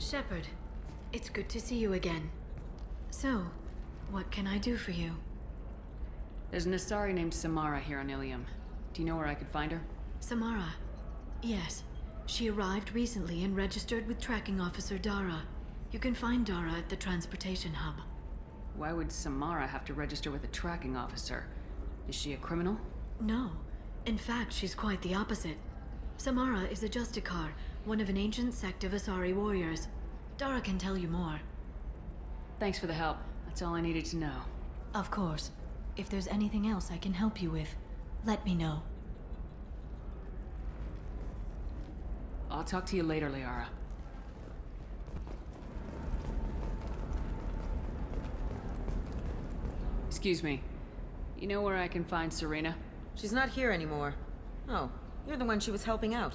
Shepard, it's good to see you again. So, what can I do for you? There's an Asari named Samara here on Ilium. Do you know where I could find her? Samara? Yes. She arrived recently and registered with Tracking Officer Dara. You can find Dara at the transportation hub. Why would Samara have to register with a tracking officer? Is she a criminal? No. In fact, she's quite the opposite. Samara is a Justicar, one of an ancient sect of Asari warriors. Dara can tell you more. Thanks for the help. That's all I needed to know. Of course. If there's anything else I can help you with, let me know. I'll talk to you later, Liara. Excuse me. You know where I can find Serena? She's not here anymore. Oh, you're the one she was helping out.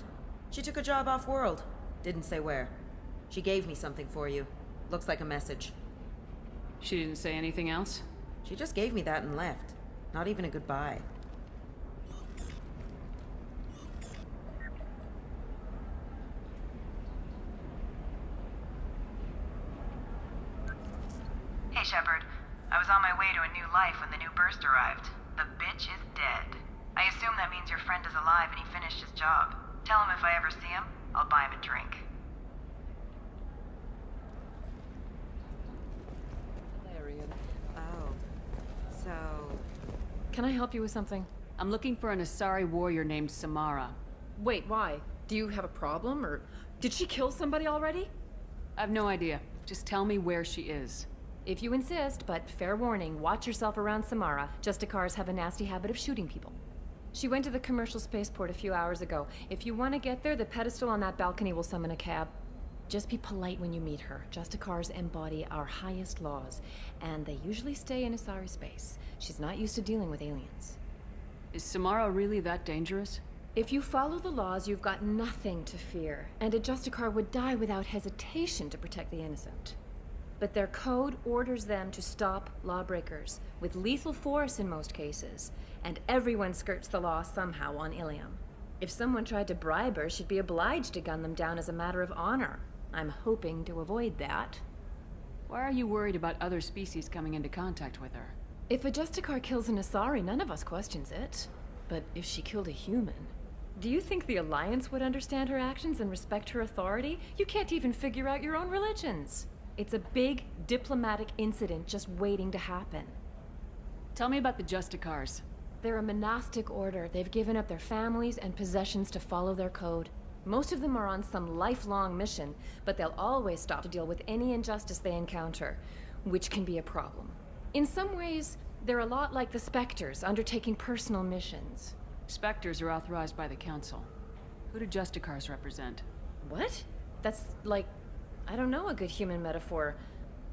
She took a job off-world. Didn't say where. She gave me something for you. Looks like a message. She didn't say anything else? She just gave me that and left. Not even a goodbye. Hey, Shepard. I was on my way to a new life when the new burst arrived. The bitch is dead. I assume that means your friend is alive and he finished his job. Tell him if I ever see him, I'll buy him a drink. Oh. So... Can I help you with something? I'm looking for an Asari warrior named Samara. Wait, why? Do you have a problem, or did she kill somebody already? I have no idea. Just tell me where she is. If you insist, but fair warning, watch yourself around Samara. Justicars have a nasty habit of shooting people. She went to the commercial spaceport a few hours ago. If you want to get there, the pedestal on that balcony will summon a cab. Just be polite when you meet her. Justicars embody our highest laws, and they usually stay in Asari space. She's not used to dealing with aliens. Is Samara really that dangerous? If you follow the laws, you've got nothing to fear, and a Justicar would die without hesitation to protect the innocent. But their code orders them to stop lawbreakers, with lethal force in most cases, and everyone skirts the law somehow on Ilium. If someone tried to bribe her, she'd be obliged to gun them down as a matter of honor. I'm hoping to avoid that. Why are you worried about other species coming into contact with her? If a Justicar kills an Asari, none of us questions it. But if she killed a human... Do you think the Alliance would understand her actions and respect her authority? You can't even figure out your own religions. It's a big diplomatic incident just waiting to happen. Tell me about the Justicars. They're a monastic order. They've given up their families and possessions to follow their code. Most of them are on some lifelong mission, but they'll always stop to deal with any injustice they encounter, which can be a problem. In some ways, they're a lot like the Spectres, undertaking personal missions. Spectres are authorized by the Council. Who do Justicars represent? What? That's like, I don't know, a good human metaphor.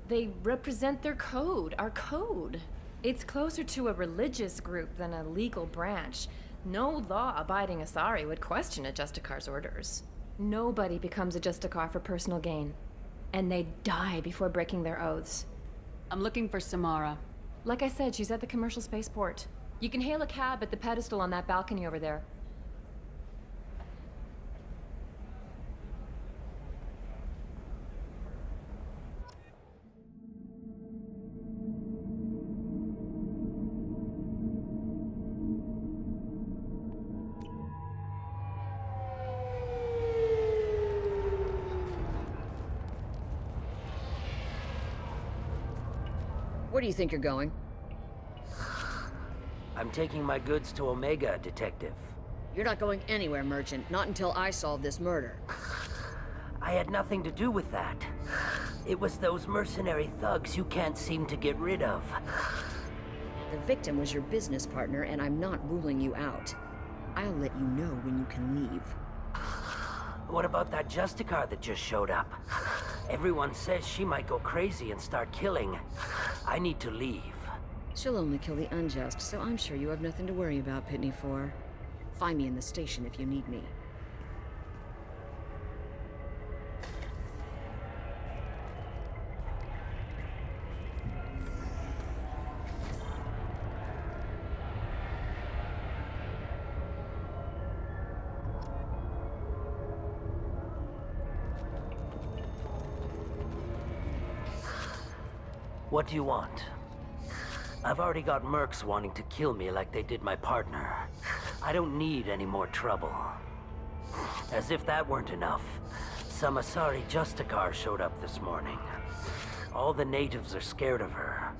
They represent their code, our code. It's closer to a religious group than a legal branch. No law-abiding Asari would question a Justicar's orders. Nobody becomes a Justicar for personal gain. And they die before breaking their oaths. I'm looking for Samara. Like I said, she's at the commercial spaceport. You can hail a cab at the pedestal on that balcony over there. Where do you think you're going? I'm taking my goods to Omega, Detective. You're not going anywhere, Merchant. Not until I solve this murder. I had nothing to do with that. It was those mercenary thugs you can't seem to get rid of. The victim was your business partner, and I'm not ruling you out. I'll let you know when you can leave. What about that Justicar that just showed up? Everyone says she might go crazy and start killing. I need to leave. She'll only kill the unjust, so I'm sure you have nothing to worry about, Pitney 4. Find me in the station if you need me. What do you want? I've already got mercs wanting to kill me like they did my partner. I don't need any more trouble. As if that weren't enough, some Asari Justicar showed up this morning. All the natives are scared of her.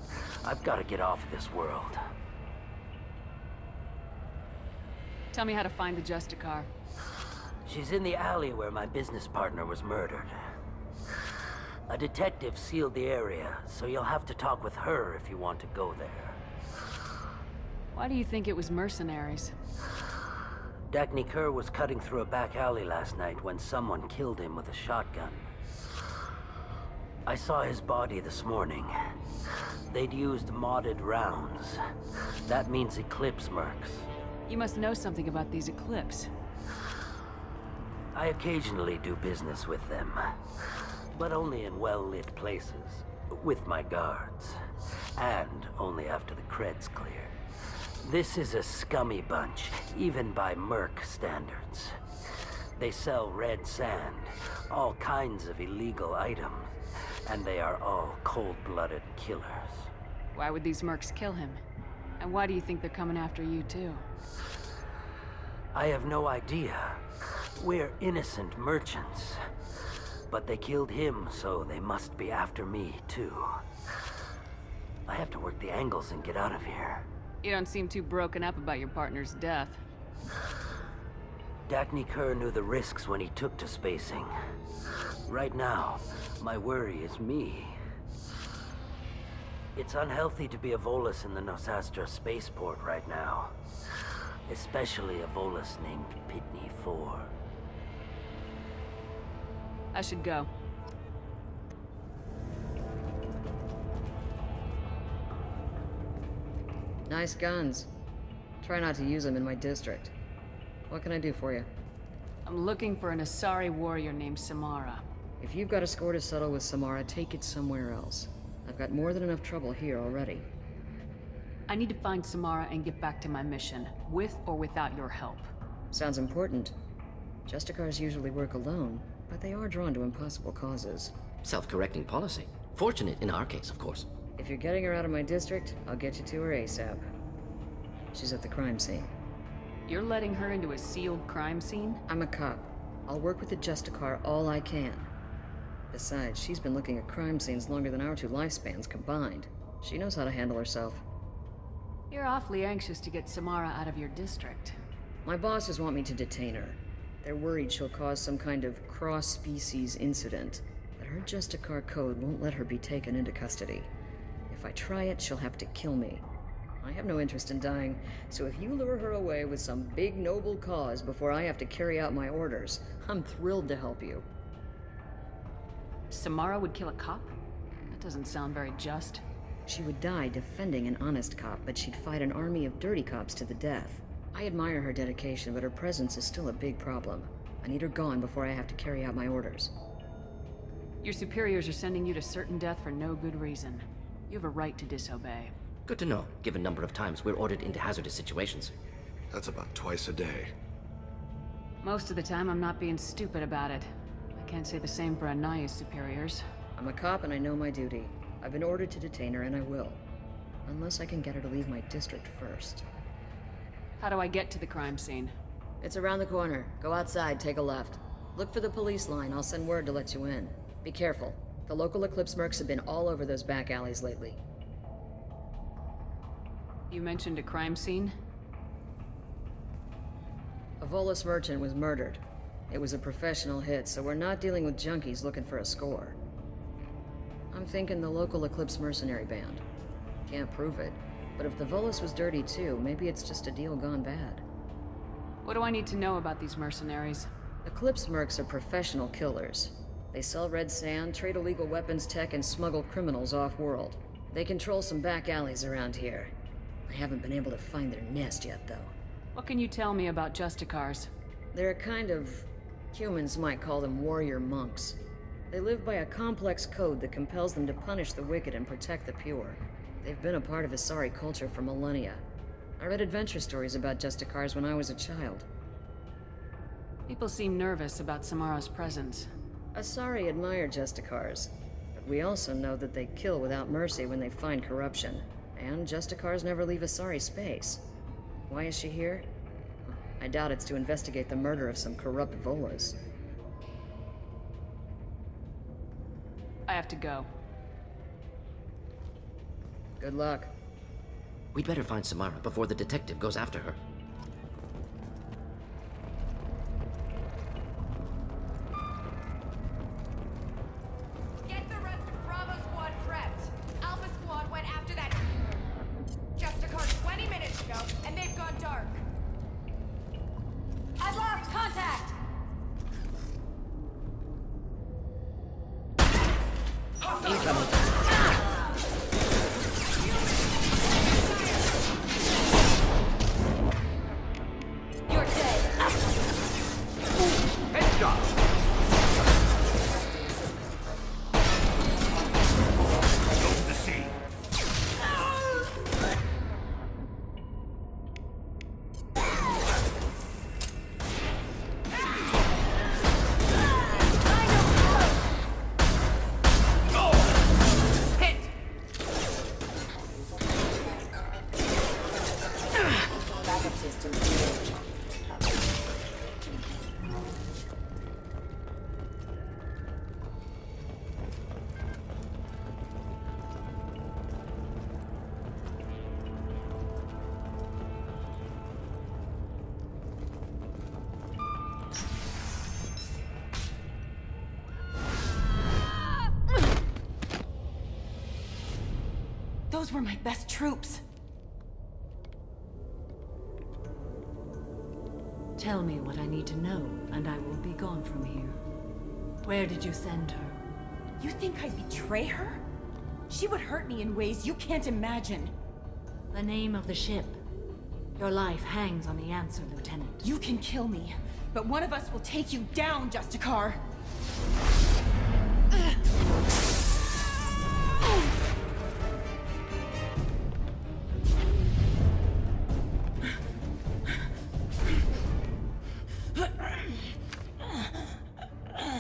I've got to get off this world. Tell me how to find the Justicar. She's in the alley where my business partner was murdered. A detective sealed the area, so you'll have to talk with her if you want to go there. Why do you think it was mercenaries? Dagny Kerr was cutting through a back alley last night when someone killed him with a shotgun. I saw his body this morning. They'd used modded rounds. That means Eclipse mercs. You must know something about these Eclipse. I occasionally do business with them, but only in well-lit places, with my guards, and only after the cred's clear. This is a scummy bunch, even by merc standards. They sell red sand, all kinds of illegal items, and they are all cold-blooded killers. Why would these mercs kill him? And why do you think they're coming after you, too? I have no idea. We're innocent merchants. But they killed him, so they must be after me, too. I have to work the angles and get out of here. You don't seem too broken up about your partner's death. Dagny Kerr knew the risks when he took to spacing. Right now, my worry is me. It's unhealthy to be a Volus in the Nosastra spaceport right now. Especially a Volus named Pitney 4. I should go. Nice guns. Try not to use them in my district. What can I do for you? I'm looking for an Asari warrior named Samara. If you've got a score to settle with Samara, take it somewhere else. I've got more than enough trouble here already. I need to find Samara and get back to my mission, with or without your help. Sounds important. Justicars usually work alone, but they are drawn to impossible causes. Self-correcting policy. Fortunate in our case, of course. If you're getting her out of my district, I'll get you to her ASAP. She's at the crime scene. You're letting her into a sealed crime scene? I'm a cop. I'll work with the Justicar all I can. Besides, she's been looking at crime scenes longer than our two lifespans combined. She knows how to handle herself. You're awfully anxious to get Samara out of your district. My bosses want me to detain her. They're worried she'll cause some kind of cross-species incident, but her Justicar code won't let her be taken into custody. If I try it, she'll have to kill me. I have no interest in dying, so if you lure her away with some big noble cause before I have to carry out my orders, I'm thrilled to help you. Samara would kill a cop? That doesn't sound very just. She would die defending an honest cop, but she'd fight an army of dirty cops to the death. I admire her dedication, but her presence is still a big problem. I need her gone before I have to carry out my orders. Your superiors are sending you to certain death for no good reason. You have a right to disobey. Good to know, given number of times we're ordered into hazardous situations. That's about twice a day. Most of the time, I'm not being stupid about it. I can't say the same for Anaya's superiors. I'm a cop and I know my duty. I've been ordered to detain her and I will. Unless I can get her to leave my district first. How do I get to the crime scene? It's around the corner. Go outside, take a left. Look for the police line. I'll send word to let you in. Be careful. The local Eclipse mercs have been all over those back alleys lately. You mentioned a crime scene? A Volus merchant was murdered. It was a professional hit, so we're not dealing with junkies looking for a score. I'm thinking the local Eclipse mercenary band. Can't prove it, but if the Volus was dirty too, maybe it's just a deal gone bad. What do I need to know about these mercenaries? Eclipse mercs are professional killers. They sell red sand, trade illegal weapons tech, and smuggle criminals off-world. They control some back alleys around here. I haven't been able to find their nest yet, though. What can you tell me about Justicars? They're a kind of... humans might call them warrior monks. They live by a complex code that compels them to punish the wicked and protect the pure. They've been a part of Asari culture for millennia. I read adventure stories about Justicars when I was a child. People seem nervous about Samara's presence. Asari admire Justicars, But we also know that they kill without mercy when they find corruption. And Justicars never leave Asari space. Why is she here? I doubt it's to investigate the murder of some corrupt Volas. I have to go. Good luck. We'd better find Samara before the detective goes after her. Get the rest of Bravo Squad prepped. Alpha Squad went after that Justicar 20 minutes ago, and they've gone dark. I've lost contact! You're dead. Headshot! Go to sea. Those were my best troops. Tell me what I need to know, and I will be gone from here. Where did you send her? You think I'd betray her? She would hurt me in ways you can't imagine. The name of the ship. Your life hangs on the answer, Lieutenant. You can kill me, but one of us will take you down, Justicar.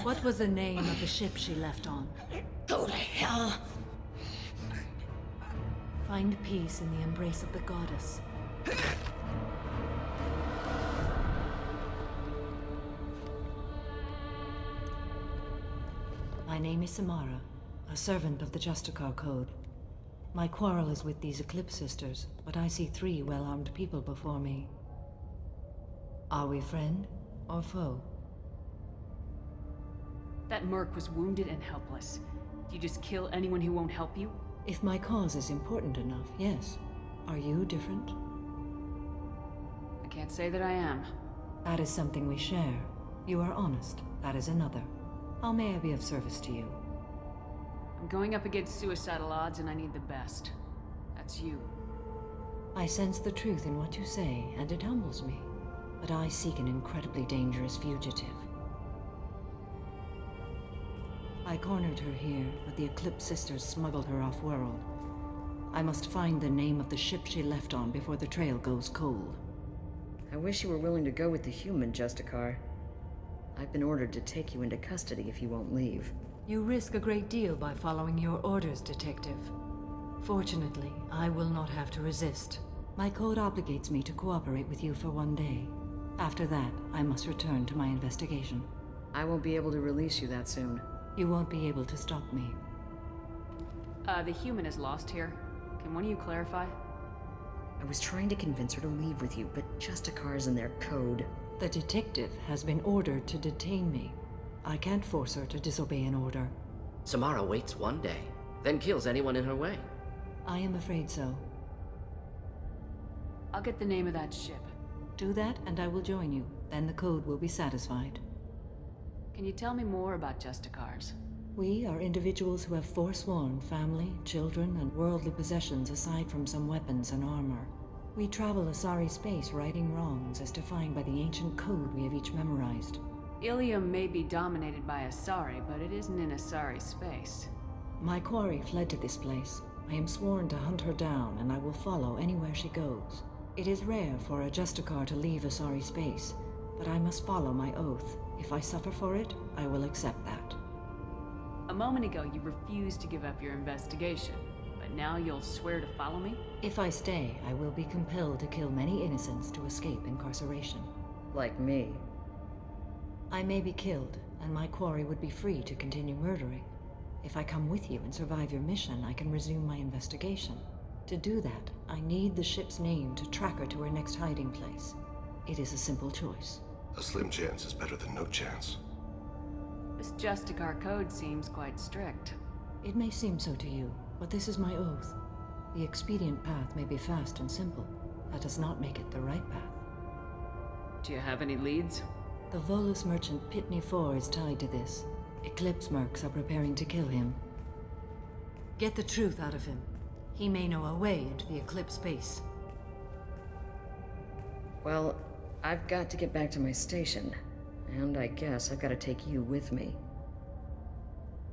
What was the name of the ship she left on? Go to hell. Find peace in the embrace of the goddess. My name is Samara, a servant of the Justicar Code. My quarrel is with these Eclipse Sisters, but I see 3 well-armed people before me. Are we friend or foe? That merc was wounded and helpless. Do you just kill anyone who won't help you? If my cause is important enough, yes. Are you different? I can't say that I am. That is something we share. You are honest. That is another. How may I be of service to you? I'm going up against suicidal odds and I need the best. That's you. I sense the truth in what you say, and it humbles me. But I seek an incredibly dangerous fugitive. I cornered her here, but the Eclipse Sisters smuggled her off-world. I must find the name of the ship she left on before the trail goes cold. I wish you were willing to go with the human, Justicar. I've been ordered to take you into custody if you won't leave. You risk a great deal by following your orders, Detective. Fortunately, I will not have to resist. My code obligates me to cooperate with you for 1 day. After that, I must return to my investigation. I won't be able to release you that soon. You won't be able to stop me. The human is lost here. Can one of you clarify? I was trying to convince her to leave with you, but Justicar's in their code. The detective has been ordered to detain me. I can't force her to disobey an order. Samara waits 1 day, then kills anyone in her way. I am afraid so. I'll get the name of that ship. Do that, and I will join you. Then the code will be satisfied. Can you tell me more about Justicars? We are individuals who have forsworn family, children, and worldly possessions aside from some weapons and armor. We travel Asari space righting wrongs as defined by the ancient code we have each memorized. Ilium may be dominated by Asari, but it isn't in Asari space. My quarry fled to this place. I am sworn to hunt her down, and I will follow anywhere she goes. It is rare for a Justicar to leave Asari space, but I must follow my oath. If I suffer for it, I will accept that. A moment ago, you refused to give up your investigation, but now you'll swear to follow me? If I stay, I will be compelled to kill many innocents to escape incarceration. Like me. I may be killed, and my quarry would be free to continue murdering. If I come with you and survive your mission, I can resume my investigation. To do that, I need the ship's name to track her to her next hiding place. It is a simple choice. A slim chance is better than no chance. This Justicar code seems quite strict. It may seem so to you, but this is my oath. The expedient path may be fast and simple. That does not make it the right path. Do you have any leads? The Volus merchant Pitney 4 is tied to this. Eclipse mercs are preparing to kill him. Get the truth out of him. He may know a way into the Eclipse base. Well, I've got to get back to my station. And I guess I've got to take you with me.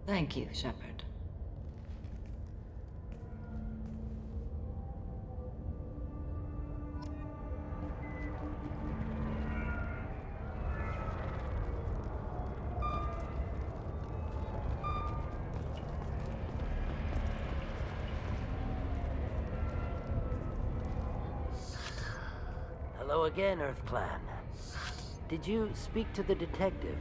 Thank you, Shepard. Hello again, Earth Clan. Did you speak to the detective?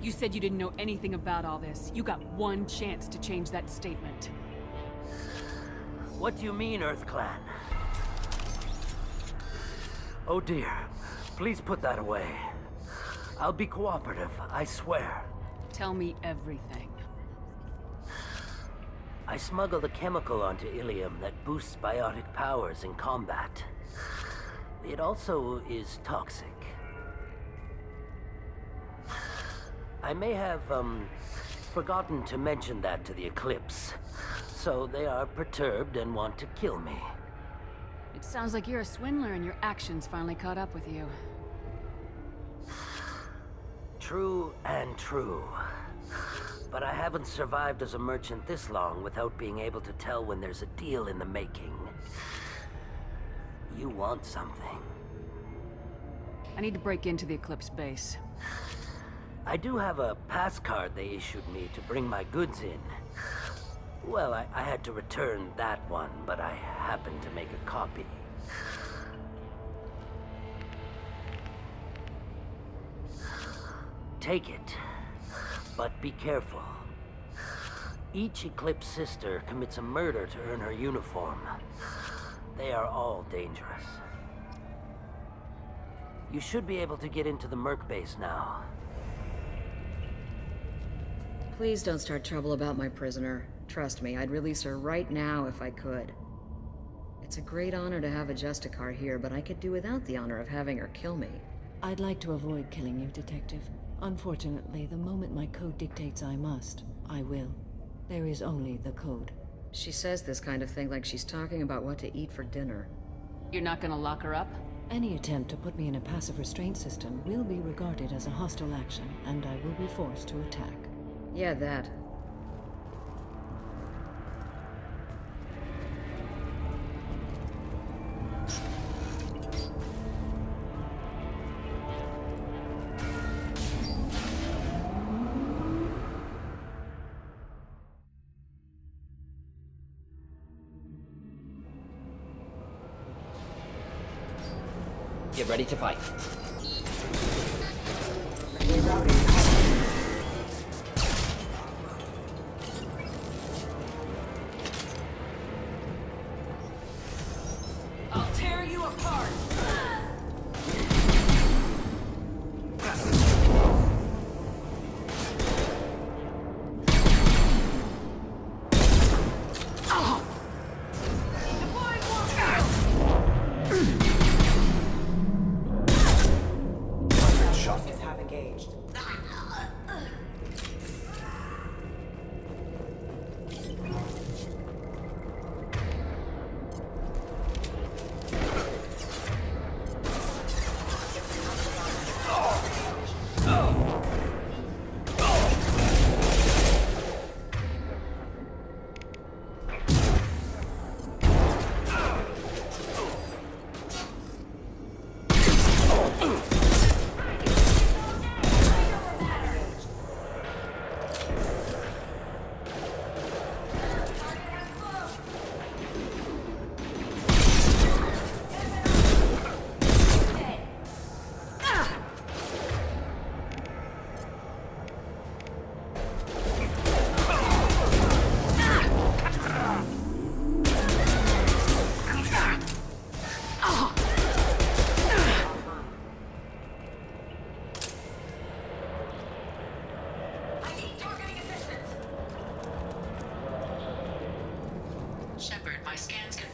You said you didn't know anything about all this. You got one chance to change that statement. What do you mean, Earth Clan? Oh dear. Please put that away. I'll be cooperative, I swear. Tell me everything. I smuggled a chemical onto Ilium that boosts biotic powers in combat. It also is toxic. I may have, forgotten to mention that to the Eclipse. So they are perturbed and want to kill me. It sounds like you're a swindler and your actions finally caught up with you. True and true. But I haven't survived as a merchant this long without being able to tell when there's a deal in the making. You want something. I need to break into the Eclipse base. I do have a pass card they issued me to bring my goods in. Well, I had to return that one, but I happened to make a copy. Take it, but be careful. Each Eclipse sister commits a murder to earn her uniform. They are all dangerous. You should be able to get into the Merc base now. Please don't start trouble about my prisoner. Trust me, I'd release her right now if I could. It's a great honor to have a Justicar here, but I could do without the honor of having her kill me. I'd like to avoid killing you, Detective. Unfortunately, the moment my code dictates I must, I will. There is only the code. She says this kind of thing like she's talking about what to eat for dinner. You're not gonna lock her up? Any attempt to put me in a passive restraint system will be regarded as a hostile action, and I will be forced to attack. Yeah, that. Get ready to fight. I'll tear you apart! Shot. Have engaged.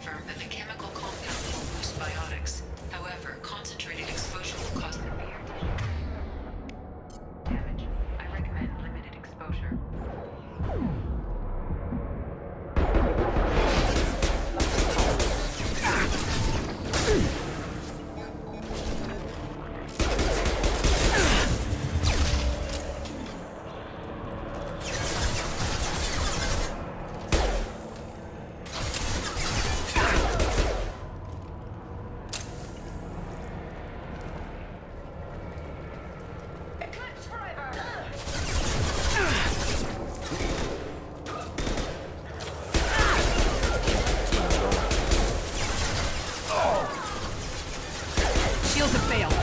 confirmed that the chemical compound will boost biotics. However, concentrated exposure will cause severe damage. I recommend limited exposure. Shields have failed.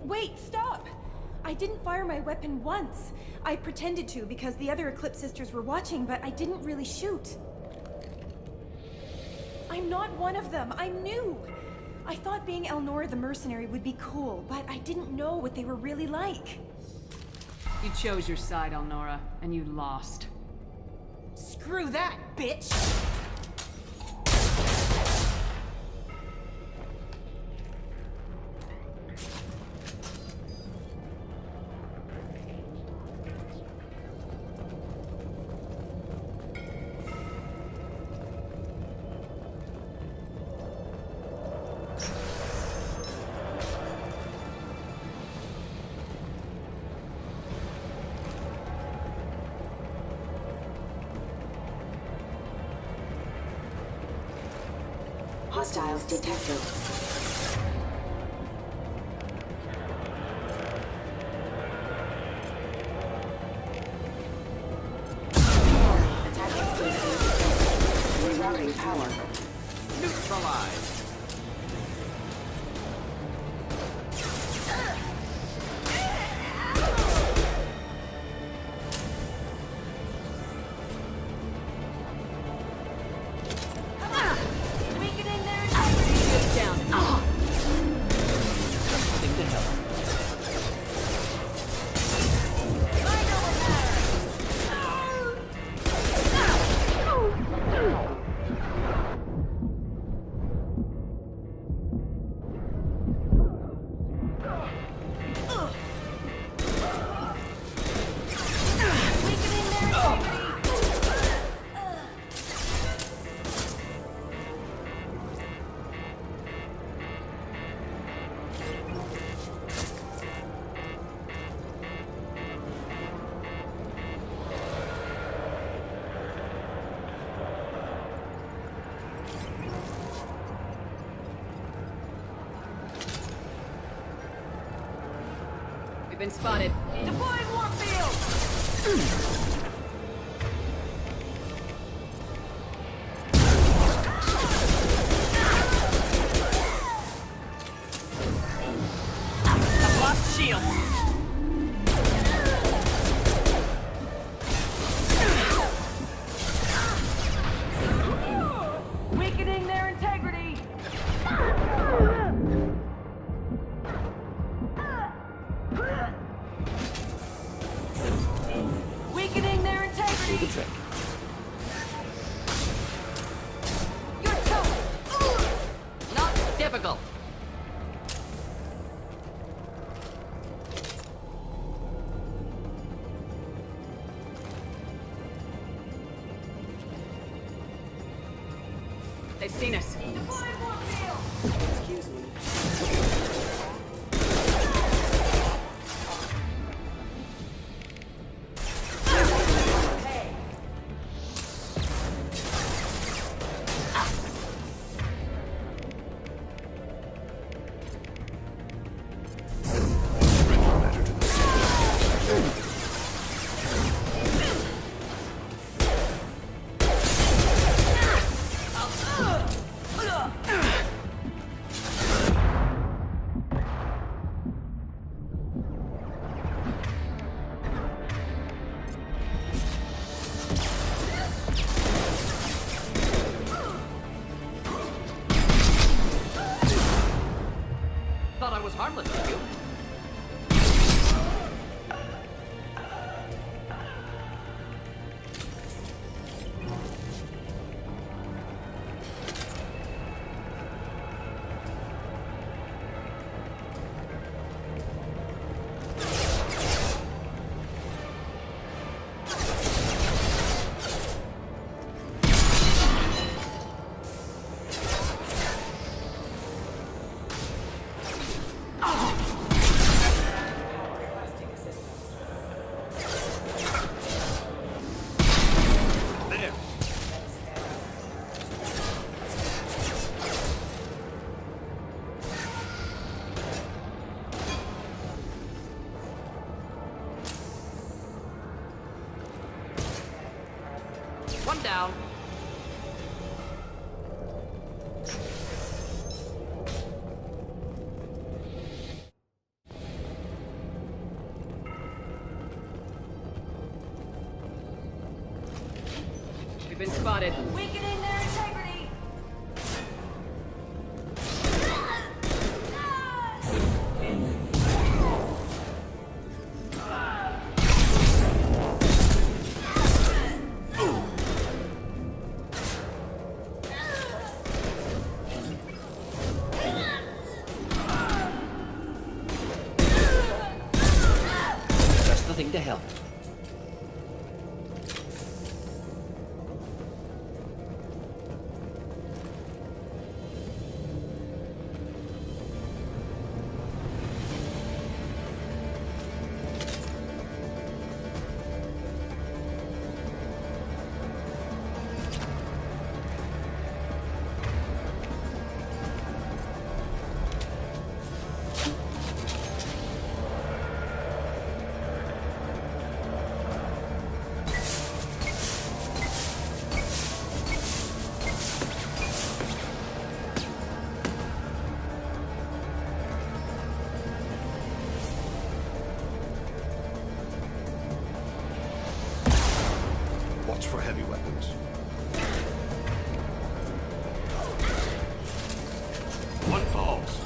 Wait, stop! I didn't fire my weapon once. I pretended to because the other Eclipse sisters were watching, but I didn't really shoot. I'm not one of them. I'm new. I thought being Elnora the mercenary would be cool, but I didn't know what they were really like. You chose your side, Elnora, and you lost. Screw that, bitch! Hostiles detected. Attacking system. Rerouting power. Neutralized. We've been spotted. Deploying warfield! I've lost shield. Weakening their integrity! Weakening their integrity! Do the trick. You're toast! Not difficult. They've seen us. Excuse me. Thought I was harmless with you. One down. We've been spotted. Weakening their integrity! Just the thing to help. Watch for heavy weapons. One falls.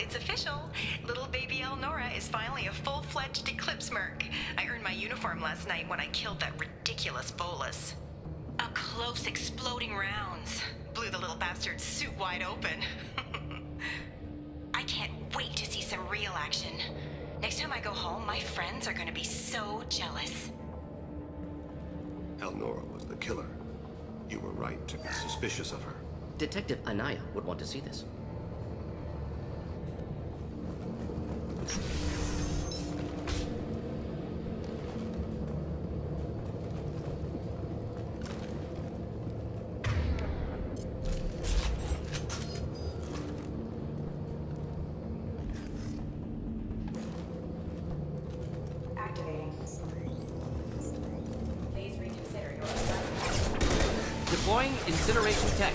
it's official. Little baby Elnora is finally a full-fledged Eclipse merc. I earned my uniform last night when I killed that ridiculous bolus. Up close, exploding rounds. Blew the little bastard's suit wide open. I can't wait to see some real action. Next time I go home, my friends are gonna be so jealous. Elnora was the killer. You were right to be suspicious of her. Detective Anaya would want to see this. Activating. Please reconsider your Deploying incineration tech.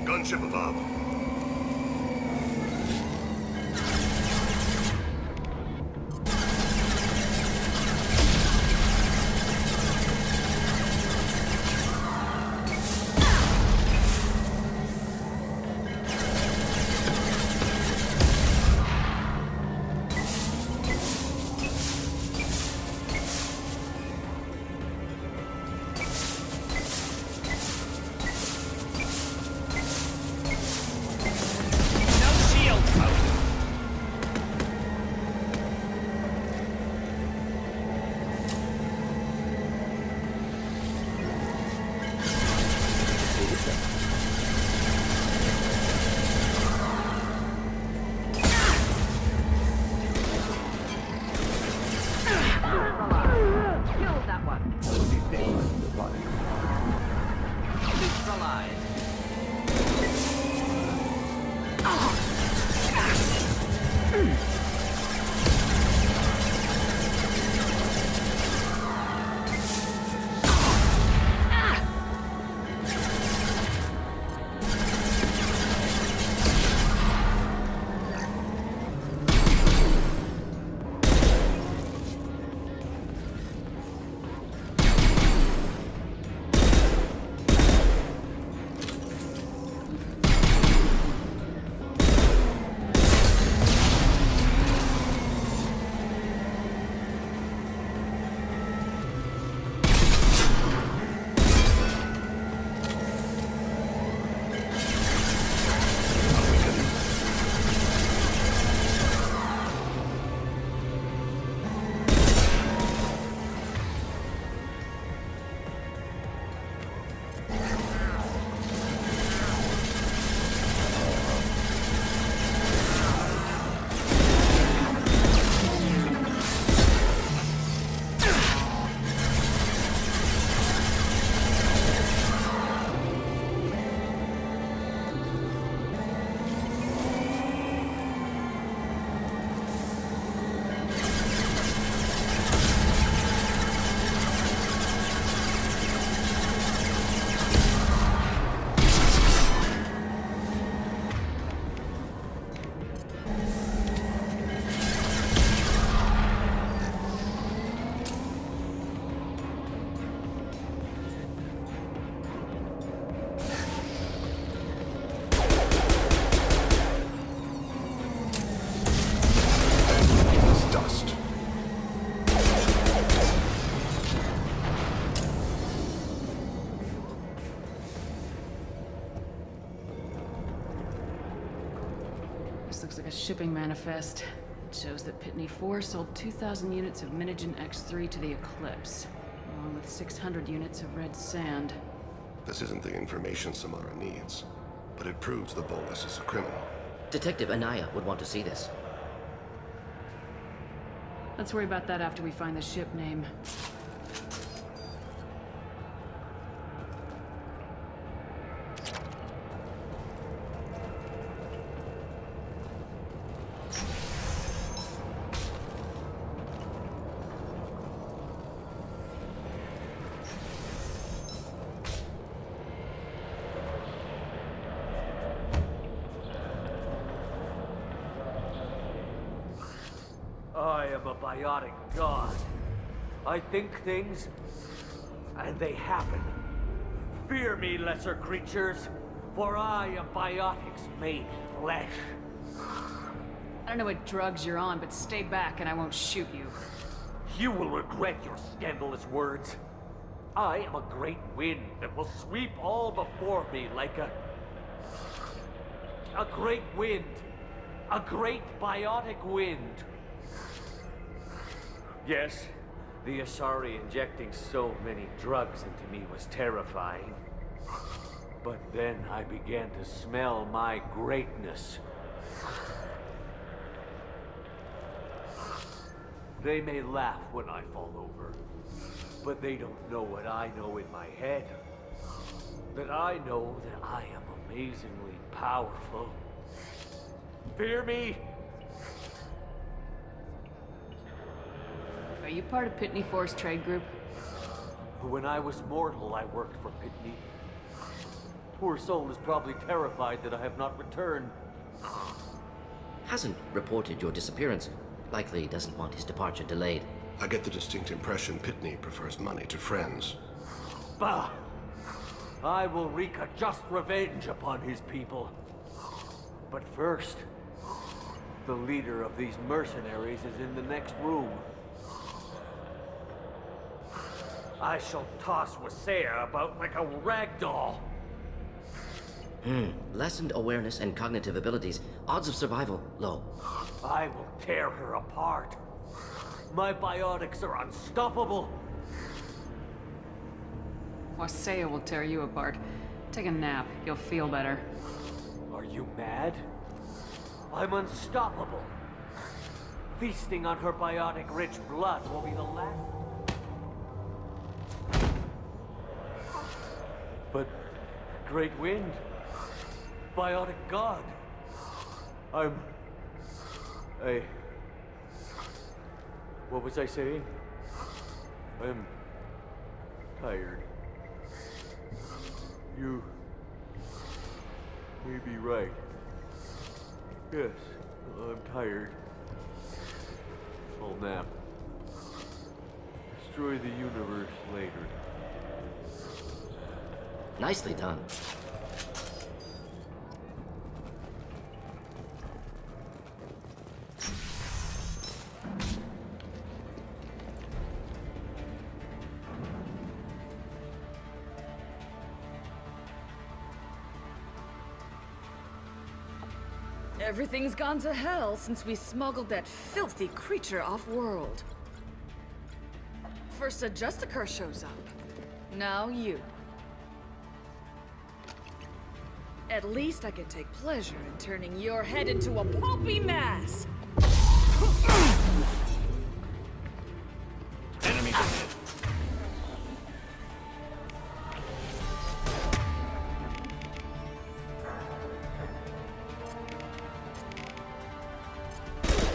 Gunship above. looks like a shipping manifest. It shows that Pitney 4 sold 2,000 units of Minigen X3 to the Eclipse, along with 600 units of red sand. This isn't the information Samara needs, but it proves the Volus is a criminal. Detective Anaya would want to see this. Let's worry about that after we find the ship name. I am a biotic god. I think things, and they happen. Fear me, lesser creatures, for I am biotics made flesh. I don't know what drugs you're on, but stay back and I won't shoot you. You will regret your scandalous words. I am a great wind that will sweep all before me like a great wind. A great biotic wind. Yes, the Asari injecting so many drugs into me was terrifying. But then I began to smell my greatness. They may laugh when I fall over, but they don't know what I know in my head. That I know that I am amazingly powerful. Fear me? Are you part of Pitney 4's trade group? When I was mortal, I worked for Pitney. Poor soul is probably terrified that I have not returned. Hasn't reported your disappearance. Likely doesn't want his departure delayed. I get the distinct impression Pitney prefers money to friends. Bah! I will wreak a just revenge upon his people. But first, the leader of these mercenaries is in the next room. I shall toss Wasea about like a rag doll. Lessened awareness and cognitive abilities. Odds of survival, low. I will tear her apart. My biotics are unstoppable. Wasea will tear you apart. Take a nap. You'll feel better. Are you mad? I'm unstoppable. Feasting on her biotic-rich blood will be the last... But... Great Wind... Biotic God... What was I saying? I'm... tired. You... may be right. Yes, I'm tired. I'll nap. Destroy the universe later. Nicely done. Everything's gone to hell since we smuggled that filthy creature off-world. First a Justicar shows up. Now you. At least I can take pleasure in turning your head into a pulpy mass! Enemy ahead.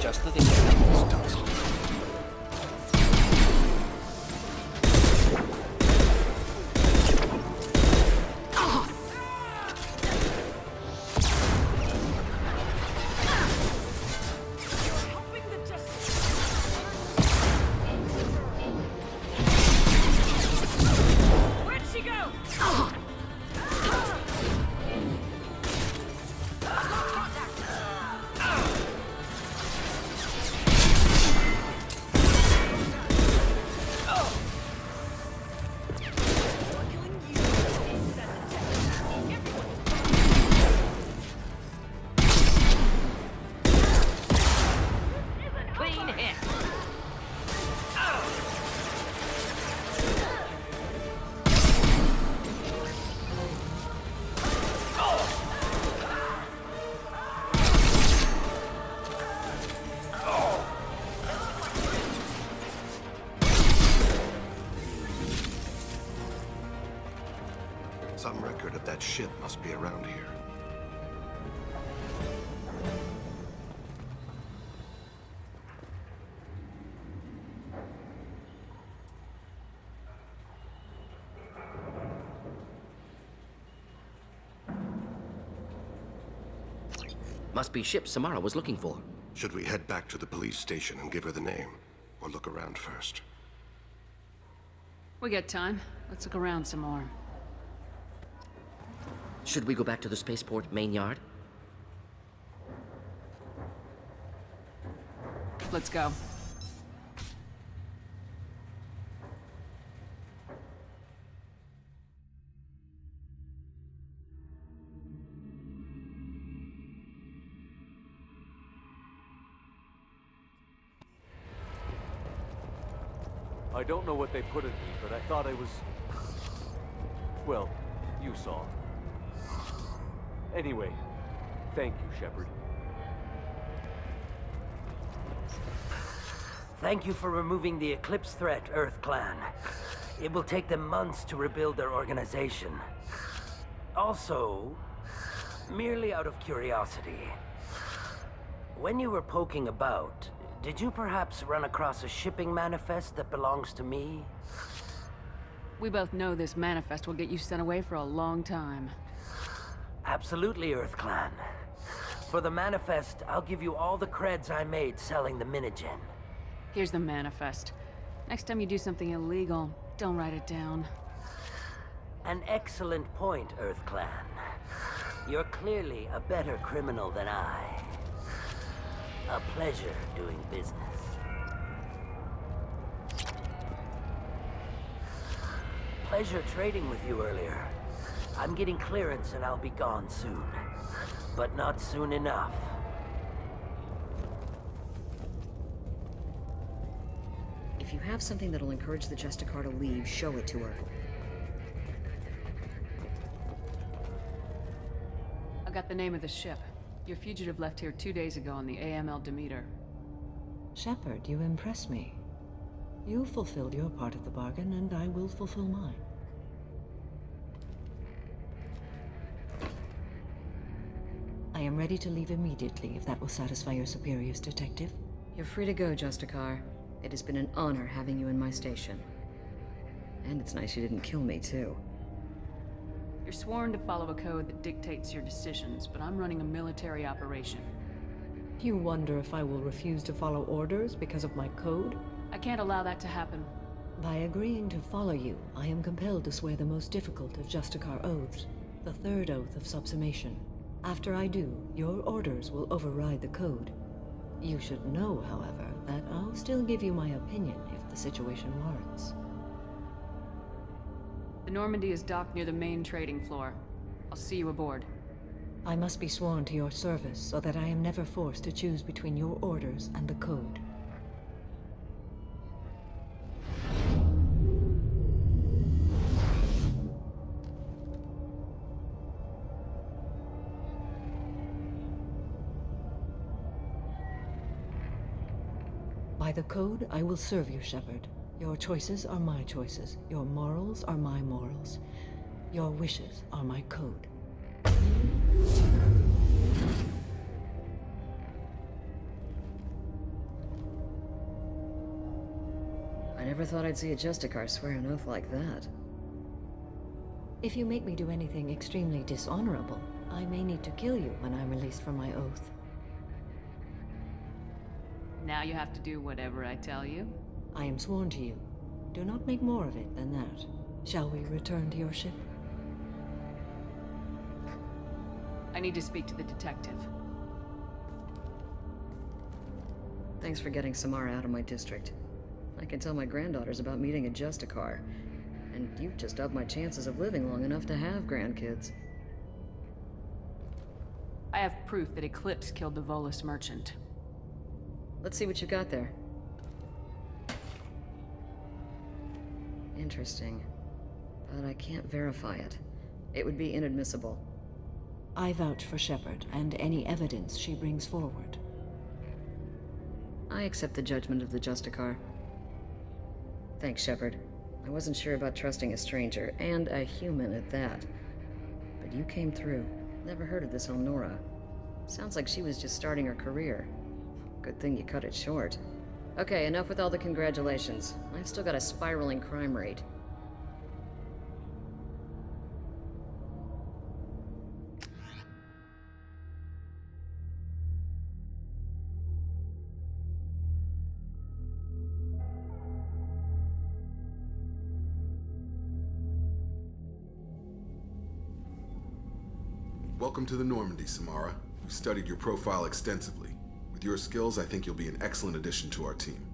Just the thing. Where'd she go? Some record of that ship must be around here. Must be ship Samara was looking for. Should we head back to the police station and give her the name? Or look around first? We got time. Let's look around some more. Should we go back to the spaceport main yard? Let's go. I don't know what they put in me, but I thought I was... Well, you saw. Anyway, thank you, Shepard. Thank you for removing the Eclipse threat, Earth Clan. It will take them months to rebuild their organization. Also, merely out of curiosity, when you were poking about, did you perhaps run across a shipping manifest that belongs to me? We both know this manifest will get you sent away for a long time. Absolutely, Earth Clan. For the manifest, I'll give you all the creds I made selling the Minigen. Here's the manifest. Next time you do something illegal, don't write it down. An excellent point, Earth Clan. You're clearly a better criminal than I. A pleasure doing business. Pleasure trading with you earlier. I'm getting clearance and I'll be gone soon. But not soon enough. If you have something that'll encourage the Justicar to leave, show it to her. I got the name of the ship. Your fugitive left here 2 days ago on the AML Demeter. Shepard, you impress me. You fulfilled your part of the bargain, and I will fulfill mine. I am ready to leave immediately, if that will satisfy your superiors, Detective. You're free to go, Justicar. It has been an honor having you in my station. And it's nice you didn't kill me, too. You're sworn to follow a code that dictates your decisions, but I'm running a military operation. You wonder if I will refuse to follow orders because of my code? I can't allow that to happen. By agreeing to follow you, I am compelled to swear the most difficult of Justicar oaths, the third oath of subsumation. After I do, your orders will override the code. You should know, however, that I'll still give you my opinion if the situation warrants. The Normandy is docked near the main trading floor. I'll see you aboard. I must be sworn to your service so that I am never forced to choose between your orders and the code. By the code, I will serve you, Shepard. Your choices are my choices. Your morals are my morals. Your wishes are my code. I never thought I'd see a Justicar swear an oath like that. If you make me do anything extremely dishonorable, I may need to kill you when I'm released from my oath. Now you have to do whatever I tell you? I am sworn to you. Do not make more of it than that. Shall we return to your ship? I need to speak to the detective. Thanks for getting Samara out of my district. I can tell my granddaughters about meeting a Justicar. And you've just upped my chances of living long enough to have grandkids. I have proof that Eclipse killed the Volus merchant. Let's see what you got there. Interesting. But I can't verify it. It would be inadmissible. I vouch for Shepard and any evidence she brings forward. I accept the judgment of the Justicar. Thanks, Shepard. I wasn't sure about trusting a stranger, and a human at that. But you came through. Never heard of this Elnora. Sounds like she was just starting her career. Good thing you cut it short. Okay, enough with all the congratulations. I've still got a spiraling crime rate. Welcome to the Normandy, Samara. We've studied your profile extensively. With your skills, I think you'll be an excellent addition to our team.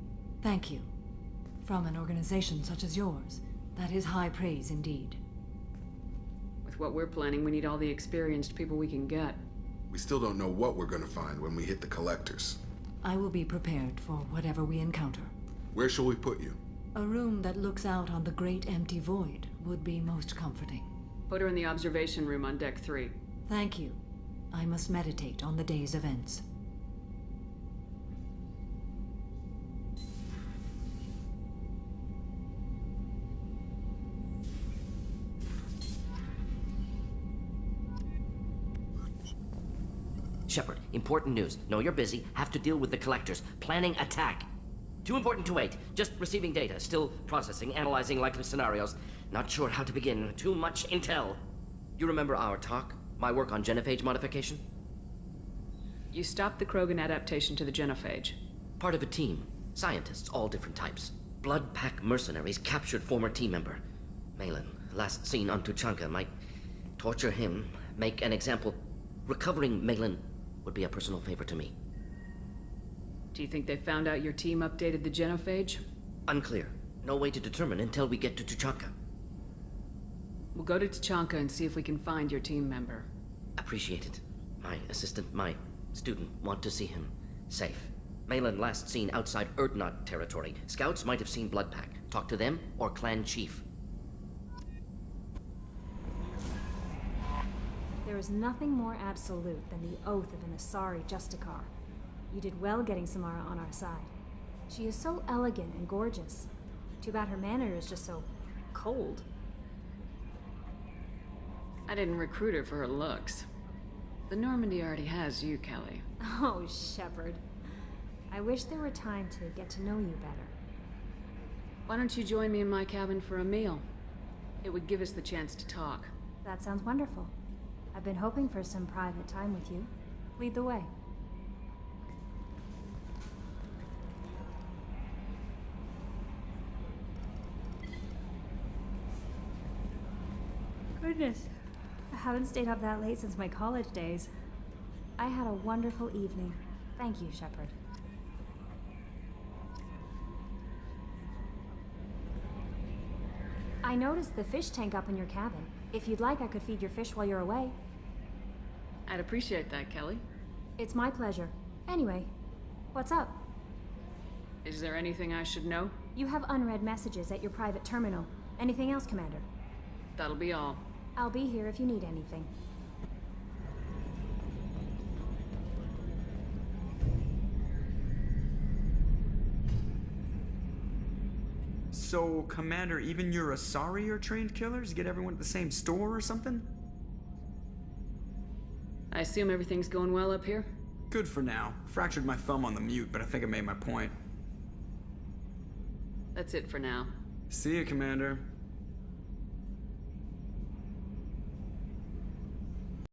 Thank you. From an organization such as yours, that is high praise indeed. With what we're planning, we need all the experienced people we can get. We still don't know what we're gonna find when we hit the collectors. I will be prepared for whatever we encounter. Where shall we put you? A room that looks out on the great empty void would be most comforting. Put her in the observation room on Deck 3. Thank you. I must meditate on the day's events. Shepard, important news. Know you're busy. Have to deal with the collectors. Planning attack. Too important to wait. Just receiving data. Still processing, analyzing likely scenarios. Not sure how to begin. Too much intel. You remember our talk? My work on genophage modification? You stopped the Krogan adaptation to the genophage. Part of a team. Scientists, all different types. Blood Pack mercenaries captured former team member. Mele, last seen on Tuchanka. Might torture him, make an example. Recovering Mele would be a personal favor to me. Do you think they found out your team updated the genophage? Unclear. No way to determine until we get to Tuchanka. We'll go to Tuchanka and see if we can find your team member. Appreciate it. My assistant, my student, want to see him safe. Mele last seen outside Erdnot territory. Scouts might have seen Bloodpack. Talk to them or clan chief. There is nothing more absolute than the oath of an Asari Justicar. You did well getting Samara on our side. She is so elegant and gorgeous. Too bad her manner is just so cold. I didn't recruit her for her looks. The Normandy already has you, Kelly. Oh, Shepard. I wish there were time to get to know you better. Why don't you join me in my cabin for a meal? It would give us the chance to talk. That sounds wonderful. I've been hoping for some private time with you. Lead the way. Goodness. I haven't stayed up that late since my college days. I had a wonderful evening. Thank you, Shepard. I noticed the fish tank up in your cabin. If you'd like, I could feed your fish while you're away. I'd appreciate that, Kelly. It's my pleasure. Anyway, what's up? Is there anything I should know? You have unread messages at your private terminal. Anything else, Commander? That'll be all. I'll be here if you need anything. So, Commander, even your Asari are trained killers? Get everyone at the same store or something? I assume everything's going well up here? Good for now. Fractured my thumb on the mute, but I think I made my point. That's it for now. See you, Commander.